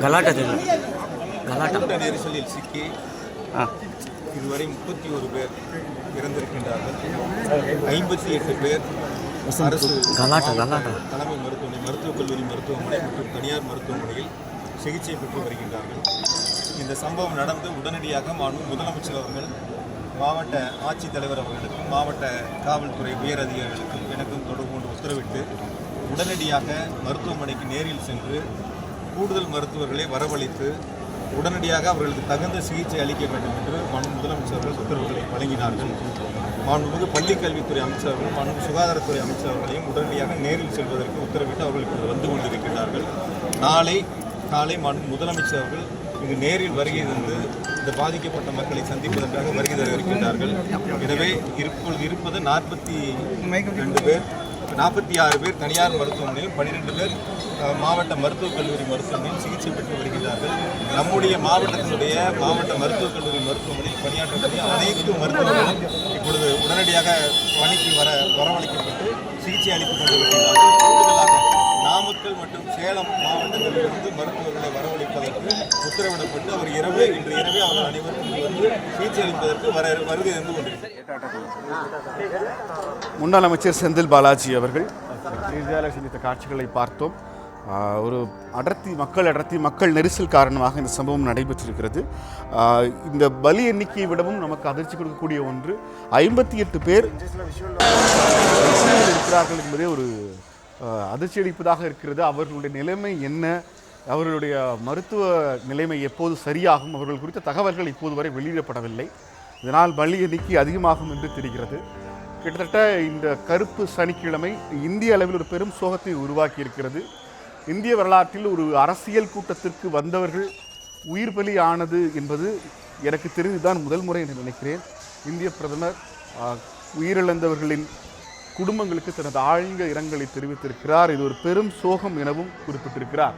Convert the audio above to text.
கலாட்டா கூட்ட நெரிசலில் சிக்கி இதுவரை 31 பேர் இறந்திருக்கின்றார்கள். 58 பேர் அரசு தலைமை மருத்துவமனை, மருத்துவக் கல்லூரி மருத்துவமனை மற்றும் தனியார் மருத்துவமனையில் சிகிச்சை பெற்று வருகின்றார்கள். இந்த சம்பவம் நடந்து உடனடியாக முதலமைச்சர் அவர்கள் மாவட்ட ஆட்சித்தலைவர் அவர்களுக்கும் மாவட்ட காவல்துறை உயர் அதிகாரிகளுக்கும் எனக்கும் தொடர்பு கொண்டு உத்தரவிட்டு உடனடியாக மருத்துவமனைக்கு நேரில் சென்று கூடுதல் மருத்துவர்களை வரவழைத்து உடனடியாக அவர்களுக்கு தகுந்த சிகிச்சை அளிக்க வேண்டும் என்று முதலமைச்சர்கள் உத்தரவுகளை வழங்கினார்கள். மாண்புமிகு பள்ளிக்கல்வித்துறை அமைச்சர்களும் மாண்புமிகு சுகாதாரத்துறை அமைச்சர்களையும் உடனடியாக நேரில் செல்வதற்கு உத்தரவிட்டு அவர்களுக்கு வந்து கொண்டிருக்கிறார்கள். நாளை காலை முதலமைச்சர் அவர்கள் இங்கு நேரில் வருகை தந்து இந்த பாதிக்கப்பட்ட மக்களை சந்திப்பதற்காக வருகை தர இருக்கின்றார்கள். எனவே இப்பொழுது இருப்பது 42 பேர், 46 பேர் தனியார் மருத்துவமனையில், 12 பேர் மாவட்ட மருத்துவக் கல்லூரி மருத்துவமனையில் சிகிச்சை பெற்று வருகின்றார்கள். நம்முடைய மாவட்டத்தினுடைய மாவட்ட மருத்துவக் கல்லூரி மருத்துவமனையில் பணியாற்றக்கூடிய அனைத்து மருத்துவர்களும் இப்பொழுது உடனடியாக பணிக்கு வரவழைக்கப்பட்டு சிகிச்சை அளித்துக் கொண்டிருக்கிறார்கள். கூடுதலாக நாமக்கல் மற்றும் சேலம் மாவட்டங்களிலிருந்து மருத்துவர்களை வரவழைப்பதற்கு உத்தரவிடப்பட்டு இன்று இரவே அவர்கள் அனைவரும் வந்து சிகிச்சை அளிப்பதற்கு வருகை தந்து கொண்டிருக்கிறார். முன்னாள் அமைச்சர் செந்தில் பாலாஜி அவர்கள் செய்தியாளர் சந்தித்த காட்சிகளை பார்த்தோம். ஒரு மக்கள் நெரிசல் காரணமாக இந்த சம்பவம் நடைபெற்றிருக்கிறது. இந்த பலி எண்ணிக்கையை விடவும் நமக்கு அதிர்ச்சி கொடுக்கக்கூடிய ஒன்று, 58 பேர் இருக்கிறார்கள் என்பதே ஒரு அதிர்ச்சி அளிப்பதாக இருக்கிறது. அவர்களுடைய நிலைமை என்ன, அவர்களுடைய மருத்துவ நிலைமை எப்போது சரியாகும், அவர்கள் குறித்த தகவல்கள் இப்போது வரை வெளியிடப்படவில்லை. இதனால் பலி எண்ணிக்கை அதிகமாகும் என்று தெரிகிறது. கிட்டத்தட்ட இந்த கருப்பு சனிக்கிழமை இந்திய அளவில் ஒரு பெரும் சோகத்தை உருவாக்கி இருக்கிறது. இந்திய வரலாற்றில் ஒரு அரசியல் கூட்டத்திற்கு வந்தவர்கள் உயிர் பலி ஆனது என்பது எனக்கு தெரிந்துதான் முதல் முறை என்று நினைக்கிறேன். இந்திய பிரதமர் உயிரிழந்தவர்களின் குடும்பங்களுக்கு தனது ஆழ்ந்த இரங்கலை தெரிவித்திருக்கிறார். இது ஒரு பெரும் சோகம் எனவும் குறிப்பிட்டிருக்கிறார்.